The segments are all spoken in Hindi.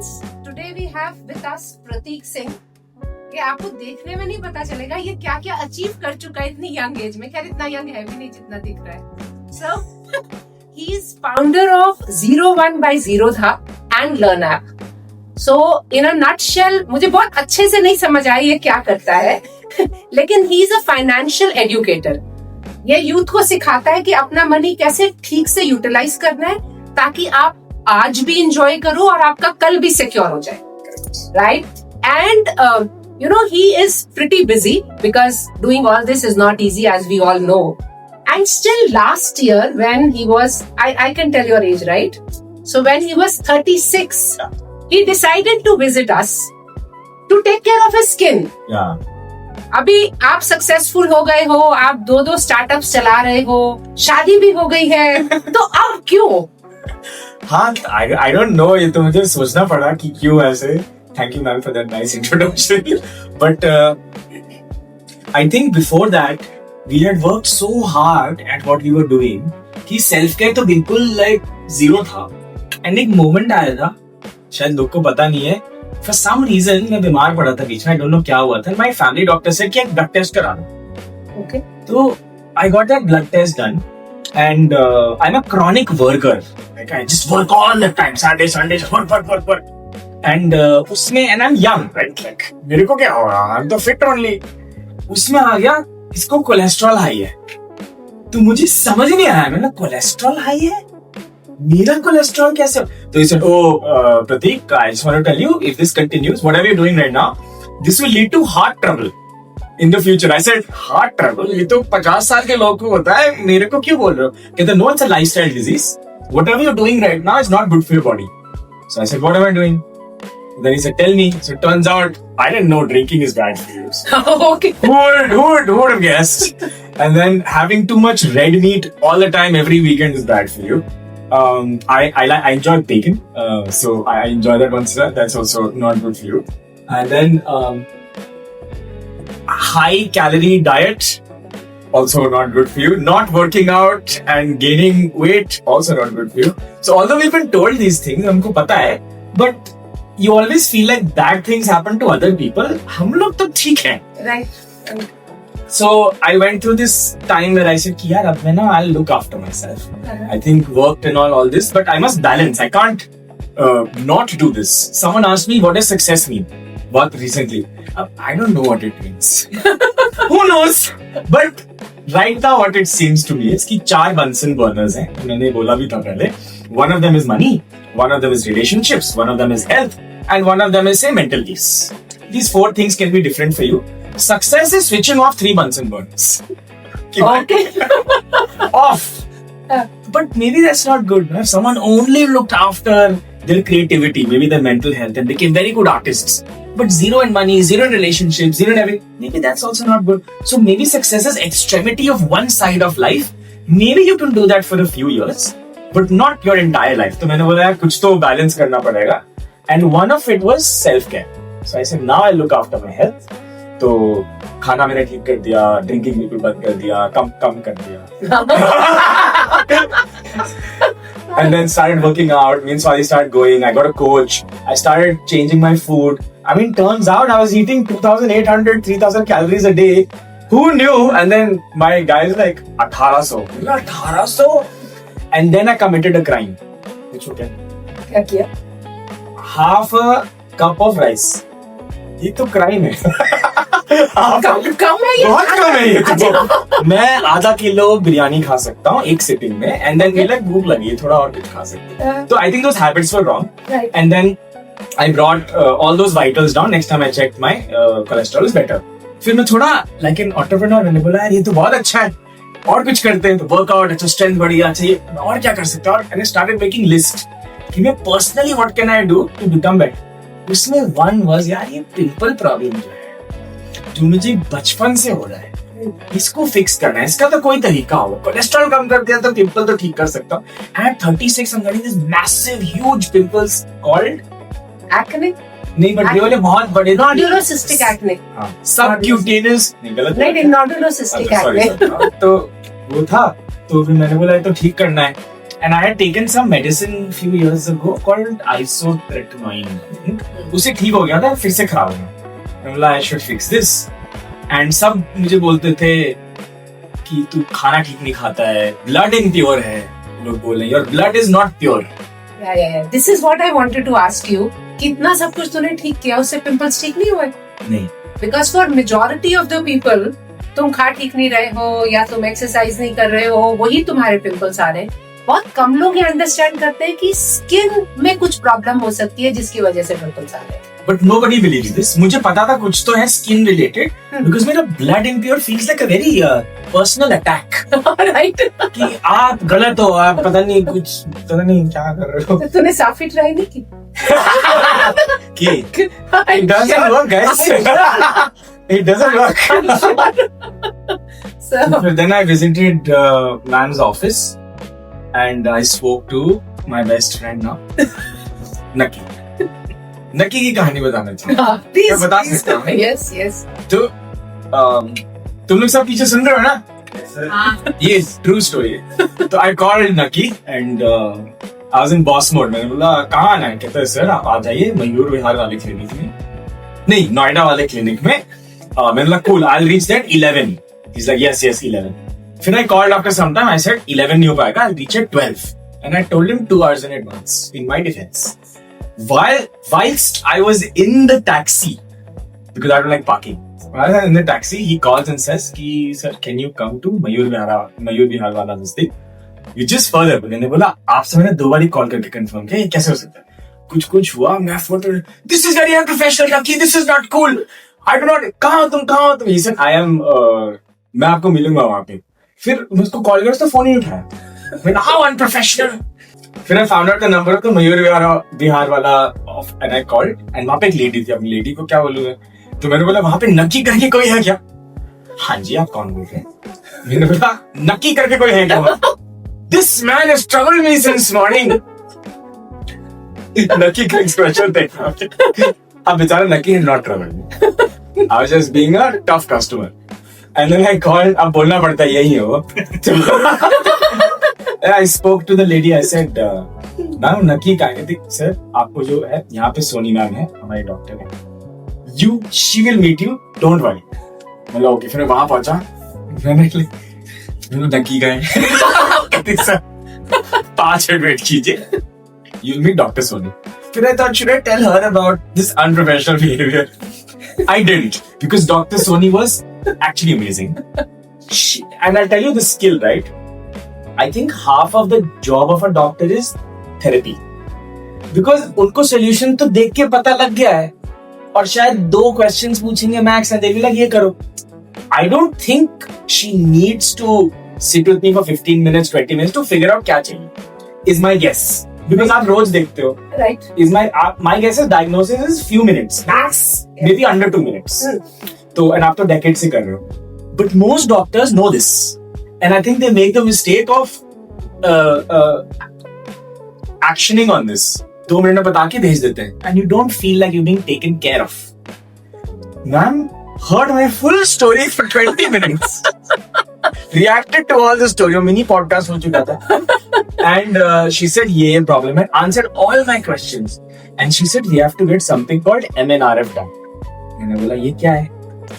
friends, today we have with us Prateek Singh. कि आपको देखने में नहीं पता चलेगा ये क्या क्या अचीव कर चुका है इतनी यंग एज में. खैर इतना यंग है भी नहीं जितना दिख रहा है. So he is founder of 01x0 था and Learn app. So in a nutshell, मुझे बहुत अच्छे से नहीं समझ आया ये क्या करता है लेकिन he is a financial educator. ये यूथ को सिखाता है कि अपना मनी कैसे ठीक से यूटिलाइज करना है ताकि आप आज भी इंजॉय करो और आपका कल भी सिक्योर हो जाए. Right? And you know, he is pretty busy because doing all this is not easy, as we all know. And still last year when he was, I can tell your age, right? So when he was 36, he decided to visit us to take care of his skin. Yeah. अभी आप सक्सेसफुल हो गए हो, आप दो स्टार्टअप्स चला रहे हो, शादी भी हो गई है, तो अब क्यों? हाँ, I don't know, ये तो मुझे सोचना पड़ा कि क्यों ऐसे. Thank you, ma'am, for that nice introduction. But I think before that, we had worked so hard at what we were doing कि self care तो बिल्कुल like zero था. And एक moment आया था, शायद लोग को पता नहीं है. For some reason मैं बीमार पड़ा था बीच में. I don't know क्या हुआ था. My family doctor said कि एक blood test करा दो. Okay. तो I got that blood test done. And I'm a chronic worker. Like I just work all the time. Saturday, Sundays, work. And उसमें, and I'm young, right? Like मेरे को क्या हो रहा है? I'm तो fit only. उसमें आ गया, इसको कोलेस्ट्रॉल हाई है. तो मुझे समझ नहीं आया, मैंने कोलेस्ट्रॉल हाई है? मेरा कोलेस्ट्रॉल कैसे? तो he said, oh, Prateek, I just want to tell you, if this continues, whatever you're doing right now, this will lead to heart trouble in the future. I said, heart trouble? ये तो 50 साल के लोग को होता है, मेरे को क्यों बोल रहे हो? कहते, no, it's a lifestyle disease. Whatever you're doing right now is not good for your body. So I said, what am I doing? Then he said, tell me. So it turns out, I didn't know drinking is bad for you. So Okay. Who would have guessed? And then having too much red meat all the time, every weekend is bad for you. I enjoy bacon. So I enjoy that once. That's also not good for you. And then high calorie diet, also not good for you. Not working out and gaining weight, also not good for you. So although we've been told these things, हमको पता है, but you always feel like bad things happen to other people. हम लोग तो ठीक हैं. Right. So I went through this time where I said कि यार अब मैं ना I'll look after myself. I think worked and all this, but I must balance. I can't not do this. Someone asked me what does success mean? What recently? I don't know what it means. Who knows? But right now what it seems to me is कि 4 Bunsen burners हैं. मैंने बोला भी था पहले. One of them is money. One of them is relationships. One of them is health. And one of them is, say, mental peace. These 4 things can be different for you. Success is switching off 3 Bunsen burners. Okay. Off. But maybe that's not good. If someone only looked after their creativity, maybe their mental health, and became very good artists, but zero in money, zero in relationships, zero in everything, maybe that's also not good. So maybe success is extremity of one side of life. Maybe you can do that for a few years, but not your entire life. तो मैंने बोला कुछ तो balance करना पड़ेगा. And one of it was self-care. So I said, now I look after my health. तो खाना मैंने ठीक कर दिया, drinking बिल्कुल बंद कर दिया, कम कर दिया. And then started working out. Means I started going. I got a coach. I started changing my food. I mean, turns out I was eating 2,800, 3,000 calories a day. Who knew? And then my guy's like 1,800. 1,800? And then I committed a crime. Which was क्या किया? half a cup of rice. ये तो crime है. कम है ये? बहुत कम है ये तो. मैं आधा किलो बिरयानी खा सकता हूँ एक सिटिंग में. And then मेरे भूख लगी है, थोड़ा और कुछ खा सकते हैं. तो I think those habits were wrong. Right. And then I brought all those vitals down. Next time I checked, my cholesterol is better. फिर मैं थोड़ा like an entrepreneur, मैंने बोला यार ये तो बहुत अच्छा है. और कुछ करते हैं तो वर्कआउट अच्छा, स्ट्रेंथ बढ़िया चाहिए, और क्या कर सकते हैं. और I started making list कि मैं personally what can I do to become better. उसमें one was यार ये पिंपल प्रॉब्लम जो है, जो मुझे बचपन से हो रहा है, इसको फिक्स करना है. इसका तो कोई तरीका हो. कोलेस्ट्रॉल कम कर दिया तो पिंपल तो ठीक कर सकता हूँ. At 36 I'm getting this massive huge pimples called Acne? नहीं, बट ये वाले बहुत बड़े Nodulocystic acne. सबक्यूटेनियस नहीं, गलत नहीं, nodulocystic acne. तो वो था. तो फिर मैंने बोला तो ठीक करना है. and I had taken some medicine few years ago called isotretinoin. उसे ठीक हो गया था, फिर से खराब हो गया. मैं बोला I should fix this. And सब मुझे बोलते थे कि तू खाना ठीक नहीं खाता है, blood impure है. लोग बोल रहे हैं your blood is not pure. Yeah. This is what I wanted to ask you. कितना सब कुछ तूने ठीक किया, उससे पिंपल्स ठीक नहीं हुए? नहीं. Because for majority of the people, तुम खा ठीक नहीं रहे हो या तुम एक्सरसाइज नहीं कर रहे हो, वही तुम्हारे पिंपल्स आ रहे हैं. बहुत कम लोग ये अंडरस्टैंड करते हैं कि स्किन में कुछ प्रॉब्लम हो सकती है जिसकी वजह से पिंपल्स आ रहे हैं. But nobody believes this. मुझे पता था कुछ तो है skin related because मेरा blood impure feels like a very personal attack. Right? कि आप गलत हो, आप पता नहीं क्या कर रहे हो. तूने साफी ट्राई नहीं की? कि it doesn't work, guys. It doesn't work. So then I visited man's office and I spoke to my best friend now, Naki. नकी की कहानी बताना चाहिए. मैं बता सकता हूँ. Yes. तो तुम लोग सब पीछे सुन रहे हो ना? ये ट्रू स्टोरी है. तो I called Naki and I was in boss mode. मैंने बोला कहाँ आना है? कहता है सर आप आ जाइए मयूर विहार वाले क्लिनिक में. नहीं, नोएडा वाले क्लिनिक में. मैंने बोला cool, I'll reach there 11. He's like yes 11. फिर I called after some time. I said 11 नहीं हो पाएगा. I'll reach at 12. And I told him 2 hours in advance. In my defense. Whilst I was in the taxi, because I don't like parking. While I was in the taxi, he calls and says, "Ki sir, can you come to Mayur Vihar wala this thing? Which is further." मैंने बोला आपसे मैंने 2 बारी कॉल करके कंफर्म किया, ये कैसे हो सकता है? कुछ हुआ, मैं photo. This is very unprofessional, Naki. This is not cool. I do not. कहाँ हो तुम? He said, I am. मैं आपको मिलूंगा वहाँ पे. फिर मैं उसको कॉल किया, उसने फोन नहीं उठाया. मैंने how unprofessional. फिर I found out the number तो मयूर विहार वाला and I called and वहाँ पे एक लेडी थी. अपनी लेडी को क्या बोलूँ मैं? तो मैंने बोला वहाँ पे नक्की करके कोई है क्या? हाँ जी, आप कौन बोल रहे हैं? मैंने बोला नक्की करके कोई है क्या? This man has troubled me since morning. नक्की का एक्सप्रेशन देखा. अब बेचारा नक्की is not troubled me. I was just being a tough customer. And then I called. अब बोलना पड़ता है यही हो. I spoke to the lady. I said, "Ma'am, नकी का है सर. आपको जो है यहाँ पे सोनी मैम है, हमारी डॉक्टर है. She will meet you. Don't worry." मतलब ओके. फिर मैं वहाँ पहुँचा. मैंने नकी का है. कहती सर 5 मिनट वेट कीजिए. You'll meet Dr. Soni. फिर I thought, should I tell her about this unprofessional behavior? I didn't because Dr. Soni was actually amazing. And I'll tell you the skill, right? I think half of the job of a doctor is therapy. Because उनको solution तो देख के पता लग गया है और शायद 2 questions पूछेंगे max and they'll be like ये करो. I don't think she needs to sit with me for 15 minutes, 20 minutes to figure out क्या चाहिए. Is my guess. Because आप रोज देखते हो. Right. Is my guess is diagnosis is few minutes max, maybe under 2 minutes. तो and आप तो decades से कर रहे हो. But most doctors know this. And I think they make the mistake of actioning on this. 2 minute में बता के भेज देते हैं. And you don't feel like you're being taken care of. Ma'am heard my full story for 20 minutes. Reacted to all the story. Mini podcast हो चुका था. And she said ये problem है. Answered all my questions. And she said we have to get something called MNRF done. मैंने बोला ये क्या है?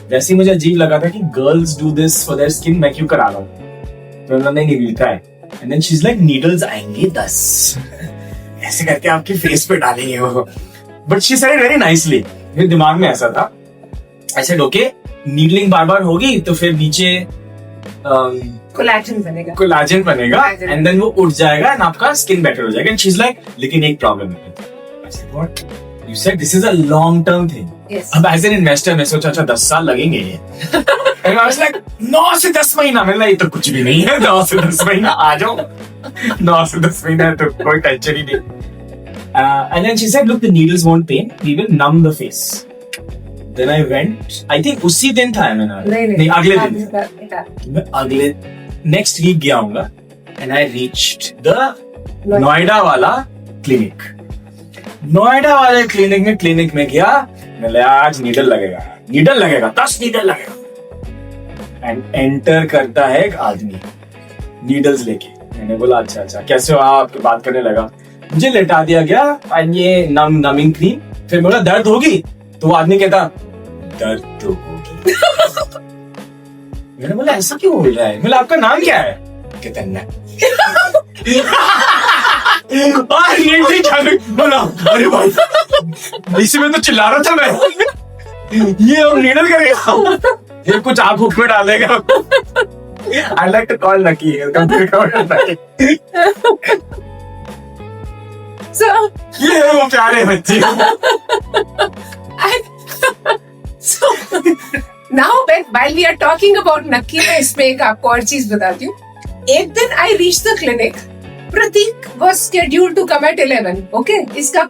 वैसे ही मुझे अजीब लगा था कि girls do this for their skin. मैं क्यों करा रहा हूँ? तो नहीं we'll try. And then she's like needles आएंगे 10. ऐसे करके आपके फेस पे डालेंगे वो. But she said it very nicely. मेरे दिमाग में ऐसा था. I said okay, needling बार-बार होगी तो फिर नीचे कोलेजन बनेगा and then वो उठ जाएगा and आपका skin better हो जाएगा. And she's like लेकिन एक problem है. I said what? You said this is a long term thing. Yes. अब as an investor मैं सोचा 10 साल लगेंगे ये. And I was like 9 से 10 महीना. मैंने ये तो कुछ भी नहीं है. 9 से 10 महीना आ जाओ. 9 से 10 महीना तो कोई टेंशन ही नहीं. And then she said look, the needles won't pain. We will numb the face. Then I went. I think उसी दिन था नहीं अगले दिन. मैं अगले next week गया हूँगा. And I reached the Noida वाला क्लिनिक. नोएडा वाले क्लिनिक में गया. मैंने आज नीडल लगेगा 10 नीडल लगेगा. एंड एंटर करता है एक आदमी नीडल्स लेके. मैंने बोला अच्छा अच्छा कैसे हो आप, आपकी बात करने लगा, मुझे लेटा दिया गया एंड ये नमिंग क्रीम, फिर बोला दर्द होगी, तो वो आदमी कहता दर्द तो होगी। मैंने बोला ऐसा क्यों बोल रहा है, बोला आपका नाम क्या है, कहता है बोला अरे भाई इसी में तो चिल्ला रहा था मैं, ये और नीडल करेगा, ये कुछ आंख उख में डालेगा। I like to call Lucky. Come to call Lucky. So ये है वो प्यारे बच्चे। So now while we are talking about Lucky, मैं इसमें एक आपको और चीज बताती हूँ। एक दिन I reached the clinic. Prateek was scheduled to come at 11. Okay, इसका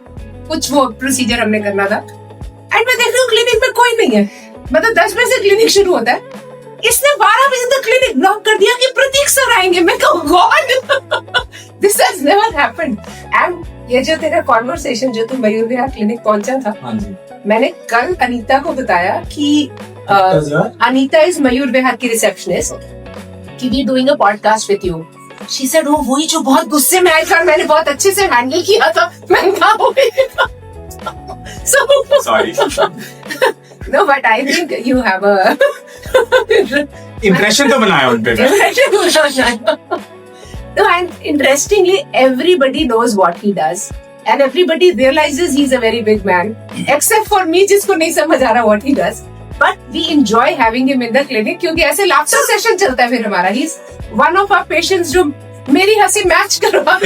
कुछ वो प्रोसीजर हमने करना था। And मैं देख रही हूँ क्लिनिक में कोई नहीं है। मतलब 10 बजे से क्लिनिक शुरू होता है। इसने 12 बजे तक क्लिनिक ब्लॉक कर दिया कि प्रतीक सर आएंगे। मैं कहूँ God, this has never happened. And ये जो तेरा कॉन्वर्सेशन जो तू मयूर विहार क्लिनिक पहुंचा था, हाँ जी, मैंने कल अनीता को बताया कि अनीता इज मयूर विहार की रिसेप्शनिस्ट कि we doing a podcast with you. She said वो वही जो बहुत गुस्से में आया था, मैंने बहुत अच्छे से हैंडल किया था। मैंने कहा sorry no but I think you have a impression तो बनाया उन पे। No, and interestingly, everybody knows what he does, and everybody realizes he's a very big man, except for me, जिसको नहीं समझ आ रहा what he does. But we enjoy having him in the clinic क्योंकि ऐसे laughter session चलता है फिर हमारा। He's one of our patients जो मेरी हंसी मैच करवा।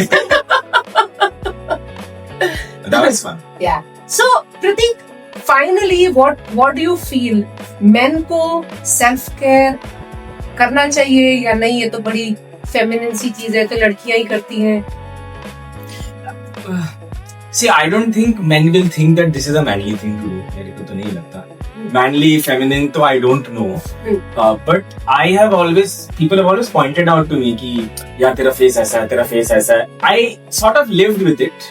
That was fun. Yeah. So Pratik, finally, what do you feel? Men को self care करना चाहिए या नहीं? ये तो बड़ी फेमिनिन सी चीज है, तो लड़कियां ही करती हैं। See, I don't think men will think that this is a manly thing to do. मेरे को तो नहीं लगता। Manly, feminine तो I don't know. But I have always, people have always pointed out to me कि यार तेरा face ऐसा है, तेरा face ऐसा है। I sort of lived with it.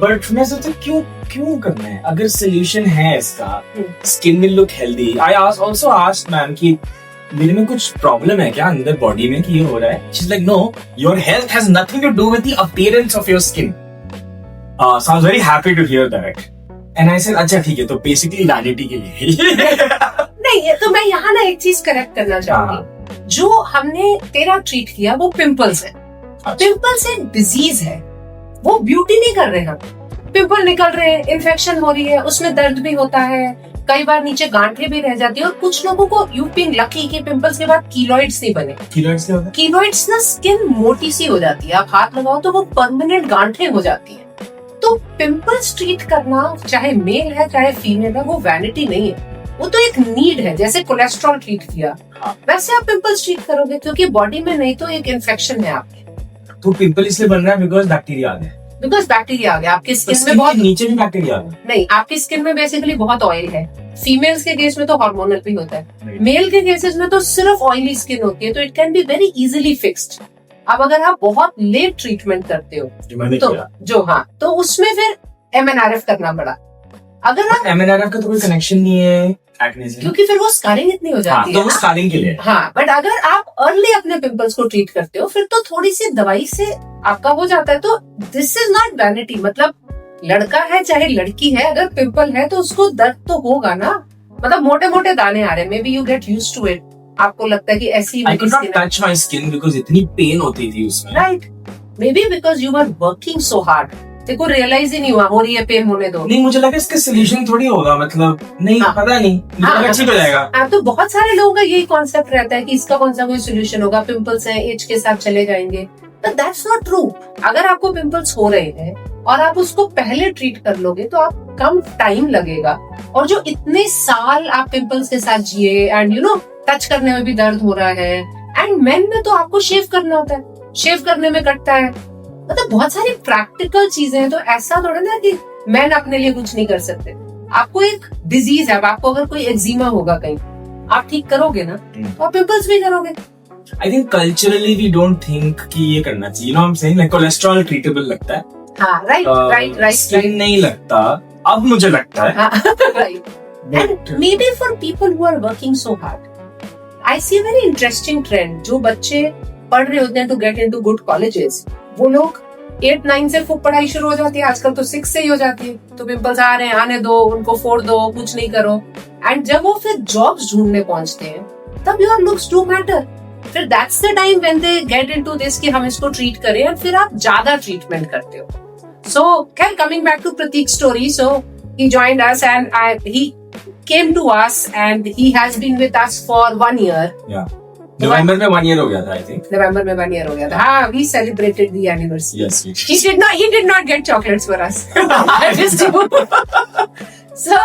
But मैं सोचा क्यों करना है? अगर solution है इसका, skin will look healthy. I also asked ma'am कि मेरे में कुछ प्रॉब्लम है क्या अंदर बॉडी में कि ये हो रहा है? She's like, no, your health has nothing to do with the appearance of your skin. So I was very happy to hear that. And I said, अच्छा ठीक है, तो basically vanity के लिए। नहीं, ये तो मैं यहाँ ना एक चीज करेक्ट करना चाहूंगी। जो हमने तेरा ट्रीट किया वो पिंपल्स है। पिंपल्स एक डिजीज है, वो ब्यूटी नहीं कर रहे हम। पिंपल निकल रहे हैं, इन्फेक्शन हो रही है, उसमें दर्द भी होता है, कई बार नीचे गांठें भी रह जाती है, और कुछ लोगों को यू बीइंग लकी के पिंपल्स के बाद कीलॉइड्स नहीं बने। कीलॉइड्स क्या होता है? कीलॉइड्स ना स्किन मोटी सी हो जाती है, आप हाथ लगाओ तो वो परमानेंट गांठें हो जाती है। तो पिंपल्स ट्रीट करना चाहे मेल है चाहे फीमेल है, वो वैनिटी नहीं है, वो तो एक नीड है। जैसे कोलेस्ट्रॉल ट्रीट किया वैसे आप पिंपल्स ट्रीट करोगे, क्योंकि बॉडी में नहीं तो एक इन्फेक्शन है आपके। तो पिंपल इसलिए बन रहा है बिकॉज बैक्टीरिया आ गया। बिकॉज बैक्टीरिया आ गया आपकी स्किन में, बहुत नीचे भी बैक्टीरिया आ गया। नहीं, आपकी स्किन में बेसिकली बहुत ऑयल है। फीमेल्स के केस में तो हार्मोनल भी होता है, मेल के केसेस में तो सिर्फ ऑयली स्किन होती है, तो it can be very easily fixed. अब अगर आप बहुत लेट ट्रीटमेंट करते हो तो उसमें फिर MNRF करना पड़ा। अगर आप MNRF का तो कोई कनेक्शन नहीं है एक्ने से, क्योंकि फिर वो स्कारिंग इतनी हो जाती है। तो वो स्कारिंग के लिए। हाँ, बट अगर आप अर्ली अपने पिंपल्स को ट्रीट करते हो फिर तो थोड़ी सी दवाई से आपका हो जाता है। तो दिस इज नॉट वैनिटी। मतलब लड़का है चाहे लड़की है, अगर पिंपल है तो उसको दर्द तो होगा ना। मतलब मोटे मोटे दाने आ रहे हैं, maybe you get used to it. आपको लगता है कि ऐसी I could not touch my skin because इतनी पेन होती थी उसमें। Right, maybe because you are working so hard, देखो रियलाइज ही नहीं हुआ हो रही है पेन, होने दो। नहीं, मुझे लगा इसका सोल्यूशन थोड़ी होगा, मतलब नहीं पता नहीं, ठीक हो जाएगा। तो बहुत सारे लोगों का यही कॉन्सेप्ट रहता है कि इसका कौन सा कोई सोल्यूशन होगा, पिंपल्स हैं एज के साथ चले जाएंगे, बट दैट्स नॉट ट्रू। अगर आपको पिंपल्स हो रहे हैं और आप उसको पहले ट्रीट कर लोगे तो आप कम टाइम लगेगा। और जो इतने साल आप पिंपल्स के साथ जिए एंड यू नो टच करने में भी दर्द हो रहा है, एंड मेन में तो आपको शेव करना होता है, शेव करने में कटता है, मतलब बहुत सारी प्रैक्टिकल चीजें हैं। तो ऐसा थोड़ा ना कि मैन अपने लिए कुछ नहीं कर सकते। आपको एक डिजीज है, आपको अगर कोई एक्जिमा होगा कहीं, आप ठीक करोगे ना, तो आप पिंपल्स भी करोगे। I think culturally we don't think कि ये करना चाहिए, you know what I'm saying, like cholesterol treatable लगता है। हाँ, right, skin नहीं लगता, अब मुझे लगता है। Right. And maybe for people who are working so hard, I see a very interesting trend. जो बच्चे पढ़ रहे होते हैं to get into good colleges, वो लोग 8-9 से खूब पढ़ाई शुरू हो जाती है, आजकल तो 6 से ही हो जाती है। तो पिंपल्स आ रहे हैं, आने दो, उनको फोड़ दो, कुछ नहीं करो। एंड जब वो फिर जॉब्स ढूंढने पहुंचते हैं तब योर लुक्स डू मैटर। फिर that's the time when they get into this कि हम इसको ट्रीट करें, और फिर आप ज्यादा ट्रीटमेंट करते हो। सो खैर, coming back to Pratik story, so he joined us and he came to us and he has been with us for 1 year. Yeah. नवंबर में 1 year हो गया था, I think. नवंबर में 1 year हो गया था। हाँ, we celebrated the anniversary. Yes. He did not get chocolates for us. I just do. So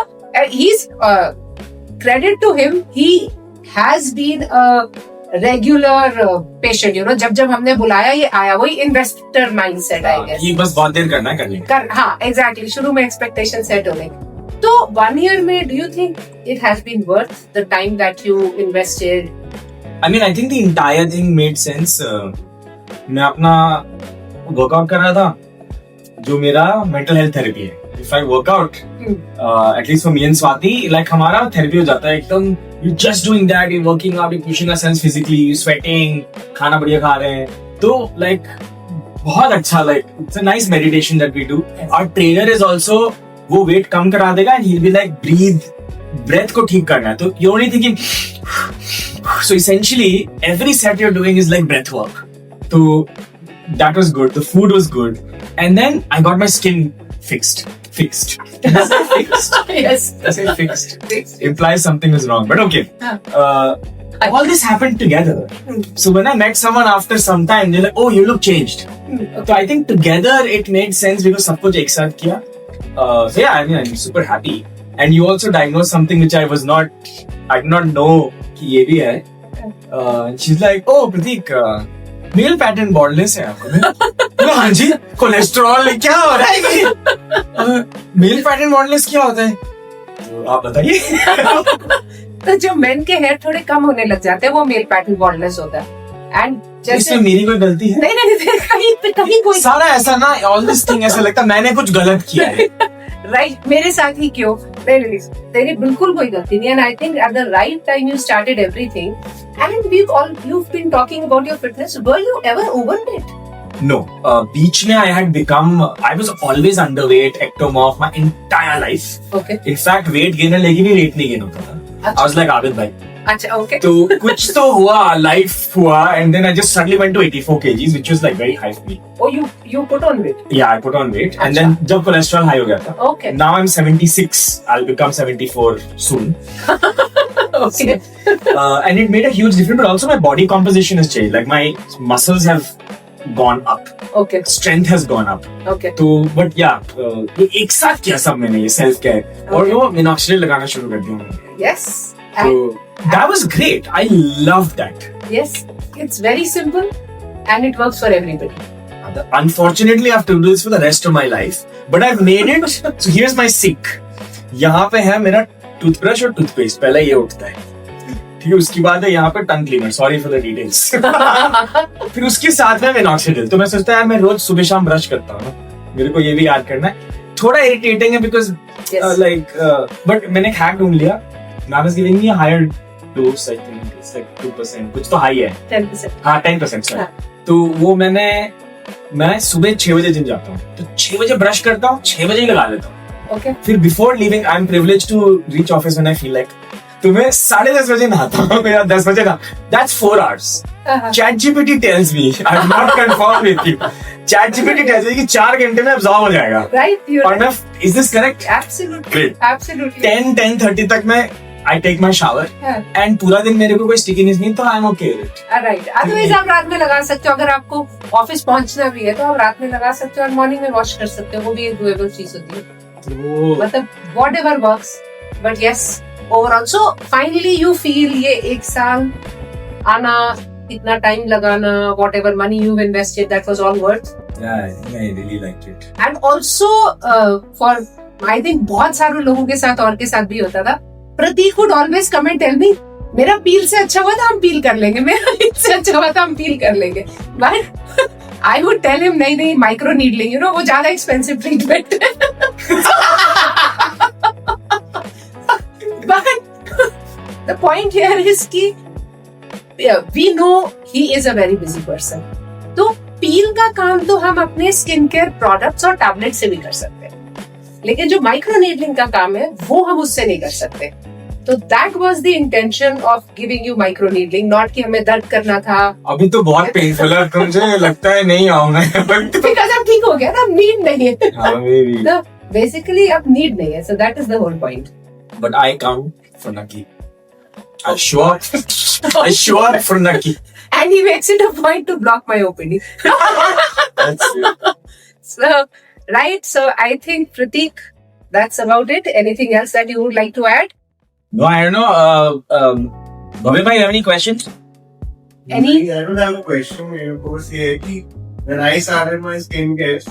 he's credit to him. He has been a regular patient. You know, जब हमने बुलाया ये आया, वही investor mindset I guess. ये बस बहुत देर करना है करने। हाँ, exactly. शुरू में expectation set हो गई। तो 1 year में do you think it has been worth the time that you invested? I mean, I think the entire thing made sense. मैं अपना वर्कआउट कर रहा था, जो मेरा मेंटल हेल्थ थेरेपी है. If I work out, at least for me and Swati, like हमारा थेरेपी हो जाता है एकदम. You're just doing that, you're working out, you're pushing ourselves physically, you're sweating, खाना बढ़िया खा रहे हैं. तो like बहुत अच्छा, like it's a nice meditation that we do. Our trainer is also वो weight कम करा देगा and he'll be like breathe, breath को ठीक करना है. तो you're only thinking. So essentially, every set you're doing is like breath work. So that was good. The food was good, and then I got my skin fixed. Fixed. Yes. I said fixed. Implies something is wrong, but okay. All this happened together. So when I met someone after some time, they're like, "Oh, you look changed." So I think together it made sense because सब कुछ एक साथ किया. So yeah, I mean, I'm super happy. And you also diagnosed something which I did not know कि ये भी है. She's like, "Oh, Pratik, male pattern baldness है आपको." हाँ जी, कोलेस्ट्रॉल क्या हो रहा है? मेल पैटर्न बॉल्डनेस क्या होता है? तो आप बताइए। तो जो मेन के हेयर थोड़े कम होने लग जाते हैं वो मेल पैटर्न बॉल्डनेस होता है। एंड जैसे इसमें मेरी कोई गलती है? नहीं, कहीं कोई सारा ऐसा ना, ऑल दिस थिंग ऐसा लगता है मैंने कुछ गलत किया है। राइट, मेरे साथ ही क्यों? नहीं, तेरी बिल्कुल कोई गलती नहीं। And I think at the right time you started everything, and you've been talking about your fitness. Were you ever overweight? No, beach में I was always underweight, ectomorph my entire life. Okay. In fact, weight gainer लेके भी weight नहीं gain होता था. I was like आबिद भाई. अच्छा, okay. तो कुछ तो हुआ, life हुआ, and then I just suddenly went to 84 kgs, which was like very high for me. Oh, you put on weight? Yeah, I put on weight, and then जब cholesterol high हो गया था. Okay. Now I'm 76. I'll become 74 soon. Okay. And it made a huge difference, but also my body composition has changed. Like my muscles have gone up. Okay. Strength has gone up. Okay. तो but yeah, ये एक साथ किया सब मैंने, ये self care और वो minoxidil लगाना शुरू कर दिया मैंने. Yes. So that was great. I loved that. Yes, it's very simple and it works for everybody. Unfortunately, I have to do this for the rest of my life, but I've made it. So here's my sink. यहाँ पे है मेरा टूथब्रश और टूथपेस्ट, पहले ये उठता है, ठीक है. उसके बाद है यहाँ पे tongue cleaner, sorry for the details. फिर उसके साथ में मिनॉक्सिडिल. तो मैं सोचता है मैं रोज सुबह शाम ब्रश करता हूँ ना, मेरे को ये भी याद करना है. थोड़ा इरिटेटिंग है बिकॉज लाइक बट मैंने एक हैक ढूंढ लिया. Ma'am is giving me a higher dose, I think it's like 2%, कुछ तो हाई है. 10%. हाँ 10%. सॉरी. तो वो मैं सुबह 6 बजे जिम जाता हूँ, तो 6 बजे ब्रश करता हूँ, 6 बजे ही लगा लेता हूँ. Okay. फिर before leaving I am privileged to reach office when I feel like. तो मैं 10:30 बजे नहाता हूँ या 10 बजे ना. That's 4 hours. ChatGPT tells me, I'm not confirmed with you. ChatGPT tells me कि 4 घंटे में absorb हो जाएगा. Right. और मैं, is this correct? Absolutely. Great. Absolutely. 10:30 तक मैं I take my shower. And पूरा दिन मेरे को कोई स्टिकीनेस नहीं, तो I'm okay with it. Right. Otherwise आप रात में लगा सकते हो. अगर आपको ऑफिस पहुंचना भी है तो आप रात में लगा सकते हो और मॉर्निंग में वॉश कर सकते हो. वो भी एक डुएबल चीज होती है. मतलब whatever works. But yes, overall. So finally you feel ये 1 साल आना, इतना टाइम लगाना, whatever money you've invested, that was all worth. Yeah, I think I really liked it. And also for I think बहुत सारे लोगों के साथ और के साथ भी होता था. प्रतीक would always come and tell me, मेरा पील से अच्छा हुआ था हम पील कर लेंगे, मेरा इससे अच्छा हुआ था हम पील कर लेंगे. But I would tell him नहीं माइक्रो नीडलिंग, वो ज्यादा एक्सपेंसिव ट्रीटमेंट है. But the point here is कि we know he is a very busy person. तो पील का काम तो हम अपने स्किन केयर प्रोडक्ट्स और टैबलेट से भी कर सकते हैं, लेकिन जो माइक्रो नीडलिंग का काम है वो हम उससे नहीं कर सकते. तो that was the intention of giving you micro needling, not कि हमें दर्द करना था. अभी तो बहुत पेनफुल है, मुझे लगता है नहीं आऊंगा. बिकॉज अब ठीक हो गया ना, नीड नहीं है. हाँ, maybe. तो बेसिकली अब नीड नहीं है, so that is the whole point. But I come for Naki. I sure for Naki. And he makes it a point to block my opening. That's it. So, right. So I think Pratik, that's about it. Anything else that you would like to add? No, I don't know. Bhavin bhai, you have any questions? Any? I don't have a question. मेरे को बस ये है कि when I started my skincare,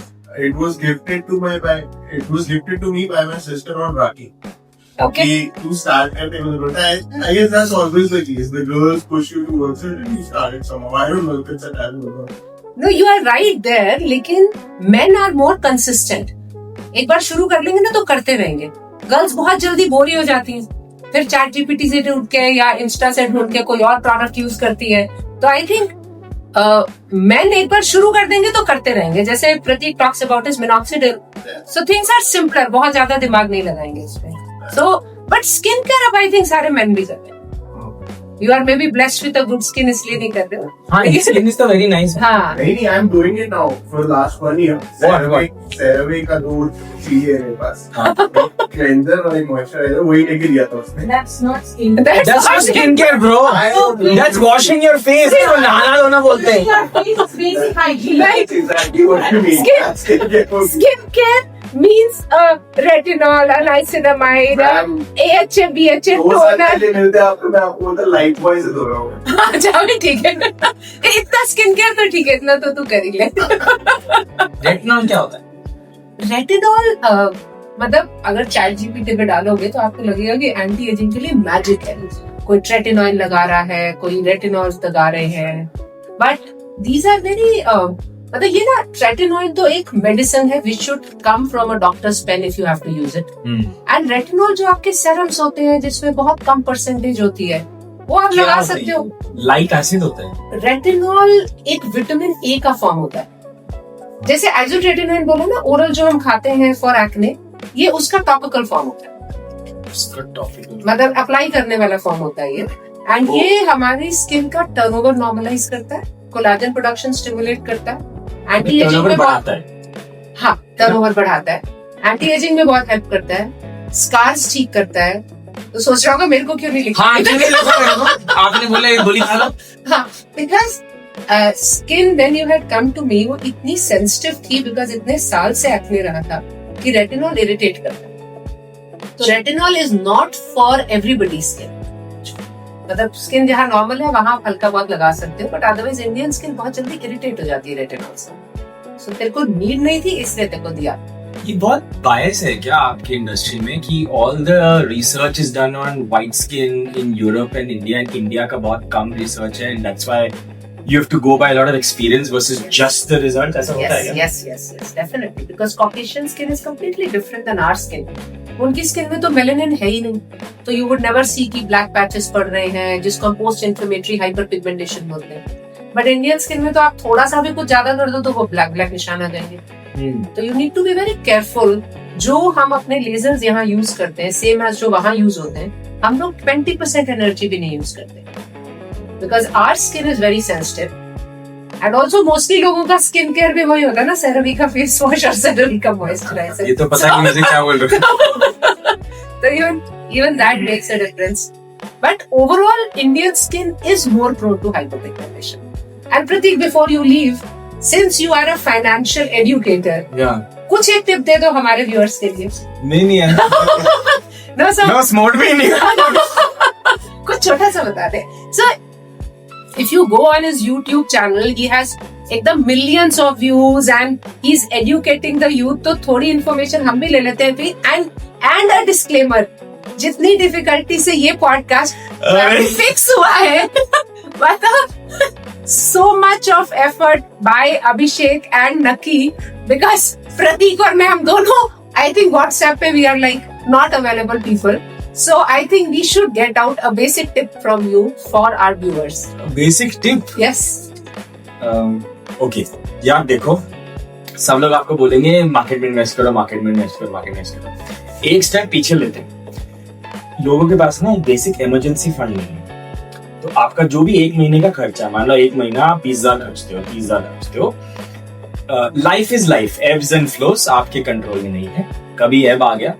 it was gifted to me by my sister on Rakhi. Okay. कि तू start करते हैं मतलब I guess that's always the case. The girls push you towards it and you start it somehow. I don't know if it's a talent or not. No, you are right there. लेकिन men are more consistent. एक बार शुरू कर लेंगे ना तो करते रहेंगे. गर्ल्स बहुत जल्दी बोरी हो जाती हैं. फिर चैट जीपीटी से ढूंढ के या इंस्टा से ढूंढ के कोई और प्रोडक्ट यूज करती है. तो आई थिंक मैन एक बार शुरू कर देंगे तो करते रहेंगे. जैसे Prateek talks about is minoxidil. So things are simpler. बहुत ज्यादा दिमाग नहीं लगाएंगे इसमें. सो बट स्किन केयर अब आई थिंक सारे मैन भी करते हैं. You are maybe blessed with a good skin, इसलिए नहीं कर रहे हो. हाँ, skin is तो very nice. हाँ. नहीं, I'm doing it now for the last 1 year. CeraVe का दो चीज है मेरे पास. Cleanser और एक moisturizer, वही लेके दिया था उसने. That's not skin. That's not skincare, bro. That's washing your face. तो नहाना धोना बोलते हैं. Basic hygiene. That's exactly what you mean. Skin- That's skincare for me. Skincare means retinol, niacinamide, Ma'am, AHA, BHA, दो साल toner. पहले मिलते आपको, मैं आपको बोलता लाइफ बॉय से धो रहा हूँ. अच्छा भी ठीक है. इतना स्किन केयर तो ठीक है, इतना तो तू कर ही ले. Retinol क्या होता है? रेटिनॉल मतलब अगर चैट जीपीटी पे डालोगे तो आपको लगेगा कि एंटी एजिंग के लिए मैजिक है. कोई ट्रेटिनॉल लगा रहा है, कोई रेटिनॉल लगा रहे हैं. बट दीज आर वेरी मतलब ये ना, ट्रेटिनॉल तो एक मेडिसिन है which should come from a doctor's pen if you have to use it. And retinol जो आपके सेरम्स होते हैं जिसमें बहुत कम परसेंटेज होती है, वो आप लगा सकते हो. लाइक एसिड होता है. रेटिनॉल एक विटामिन ए का फॉर्म होता है. जैसे आइसोट्रेटिनोइन बोलो ना, ओरल जो हम खाते हैं फॉर एक्ने, ये उसका टॉपिकल फॉर्म होता है. उसका टॉपिकल मतलब अप्लाई करने वाला फॉर्म होता है ये. एंड ये हमारी स्किन का टर्नओवर नॉर्मलाइज करता है, कोलाजन प्रोडक्शन स्टिमुलेट करता है, एंटी एजिंग में बहुत, हाँ, टर्नओवर बढ़ाता है, एंटी एजिंग में बहुत हेल्प करता है, स्कार्स ठीक करता है. तो सोच रहा होगा मेरे को क्यों नहीं लिखा. हाँ, क्यों नहीं लिखा मेरे को? आपने बोला एक गोली खा लो. हाँ, because skin when you had come to me वो इतनी सेंसिटिव थी, बिकॉज इतने साल से एक्ने रहा था कि रेटिनॉल इरिटेट करता है. तो retinol is not for everybody skin. मतलब स्किन जहाँ नॉर्मल है वहां आप हल्का बहुत लगा सकते हो, बट अदरवाइज इंडियन स्किन बहुत जल्दी इरिटेट हो जाती है रेटिनॉल से. सो तेरे को नीड नहीं थी, इसलिए तेरे को दिया. ये बहुत बायस है क्या आपकी इंडस्ट्री में कि all the research is done on white skin in Europe and India, and India का बहुत कम रिसर्च है, and that's why you have to go by a lot of experience versus just the result. ऐसा होता है क्या? Yes, definitely. Because Caucasian skin is completely different than our skin. उनकी स्किन में तो मेलानिन है ही नहीं, तो you would never see कि black patches पड़ रहे हैं, जिसको हम post inflammatory hyperpigmentation बोलते हैं. But Indian skin में तो आप थोड़ा सा भी कुछ ज्यादा कर दो तो वो black निशान आ जाएंगे. तो you need to be very careful. जो हम अपने लेजर्स यहाँ यूज करते हैं, सेम एज जो वहाँ यूज होते हैं, हम लोग 20% एनर्जी भी नहीं यूज करते. Because our skin is very sensitive, and also mostly लोगों का skin care भी वही होता है ना, CeraVe का फेस वॉश और CeraVe का मॉइस्चराइजर. ये तो पता नहीं मुझे क्या बोल रहे हो. तो even that makes a difference. But overall, Indian skin is more prone to hyperpigmentation. And Pratik, before you leave, since you are a financial educator, कुछ एक टिप दे दो हमारे व्यूअर्स के लिए. नहीं है. No, smart भी नहीं. कुछ छोटा सा बता दे. So if you go on his YouTube channel, he has एकदम millions of views and he's educating the youth. तो थोड़ी information हम भी ले लेते हैं फिर. And a disclaimer, जितनी difficulty से ये podcast fix हुआ है, मतलब so much of effort by Abhishek and Naki, because प्रतीक और मैं, हम दोनों I think WhatsApp पे we are like not available people. So I think we should get out a basic tip from you for our viewers. Basic tip Yes. Okay यार देखो, सब लोग आपको बोलेंगे मार्केट में इन्वेस्ट करो, मार्केट में इन्वेस्ट करो, मार्केट में इन्वेस्ट करो। एक स्टेप पीछे लेते हैं। लोगों के पास ना बेसिक इमरजेंसी फंड नहीं है, तो आपका जो भी एक महीने का खर्चा, मान लो एक महीना आप 20,000 खर्चते हो, 30,000 खर्चते हो। Life is life, abs and flows आपके कंट्रोल में नहीं है। कभी एब आ गया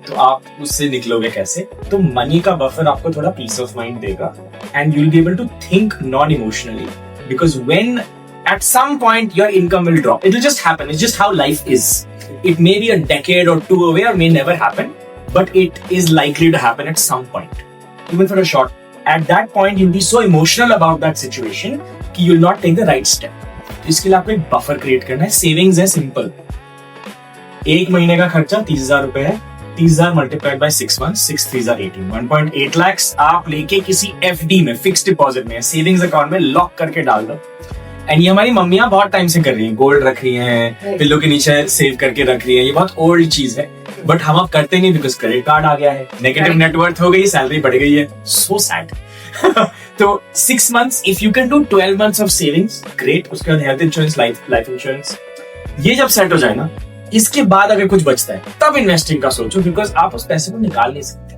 तो आप उससे निकलोगे कैसे? तो मनी का बफर आपको थोड़ा पीस ऑफ माइंड देगा, and you will be able to think non emotionally, because when at some point your income will drop. It will just happen. It's just how life is. It may be a decade or two away, or may never happen, but it is likely to happen at some point, even for a short. At that point you'll be so emotional about that situation कि you'll not take the right step. इसके लिए आपको एक बफर क्रिएट करना है। सेविंग्स है सिंपल, एक महीने का खर्चा 30,000 रुपए है, 30,000 मल्टीप्लाइड बाय 6 months, 6 3 18, 1.8 lakhs आप लेके किसी FD में, फिक्स्ड डिपॉजिट में, सेविंग्स अकाउंट में लॉक करके डाल दो। एंड ये हमारी मम्मियां बहुत टाइम से कर रही हैं, गोल्ड रख रही हैं, पिल्लों के नीचे सेव करके रख रही हैं। ये बहुत ओल्ड चीज है, बट हम अब करते नहीं बिकॉज क्रेडिट कार्ड आ गया है, नेगेटिव नेटवर्थ हो गई, सैलरी बढ़ गई है। So sad. तो 6 months, if you can do 12 months of savings, great. उसके बाद हेल्थ इंश्योरेंस, लाइफ इंश्योरेंस, ये जब सेट हो जाए ना, इसके बाद अगर कुछ बचता है तब इन्वेस्टिंग का सोचो, बिकॉज आप उस पैसे को निकाल नहीं सकते।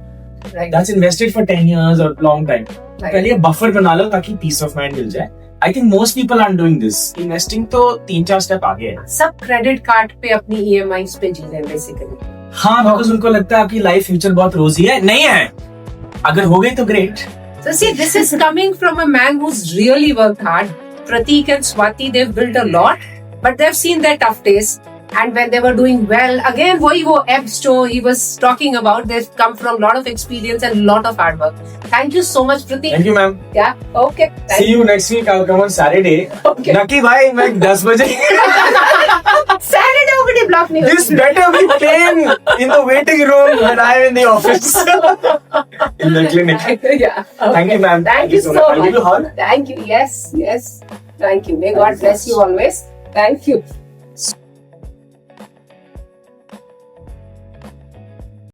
Right. That's invested for 10 years और लॉन्ग टाइम। पहले बफर बना लो ताकि पीस ऑफ माइंड मिल जाए। I think most people aren't doing this. Investing तो 3-4 स्टेप आगे है। सब क्रेडिट कार्ड पे अपनी EMIs पे जी रहे हैं बेसिकली। हाँ, बिकॉज उनको लगता है आपकी लाइफ फ्यूचर बहुत रोजी है। नहीं है, अगर हो गई तो great. So see, this is coming from a man who's really worked hard. Prateek and Swati, they've built a lot, but they've seen their tough days. And when they were doing well, again, wo ebbs jo he was talking about, they've come from a lot of experience and lot of hard work. Thank you so much, Prateek. Thank you, ma'am. Yeah, okay. See you next week. I'll come on Saturday. Okay. Naki भाई, मैं 10 बजे। Saturday को block नहीं This better be playing in the waiting room when I'm in the office. In the clinic. Yeah. Okay. Thank you, ma'am. Thank you so I'll much. give you a hug. Thank you. Yes, yes. Thank you. May God bless you always. Thank you.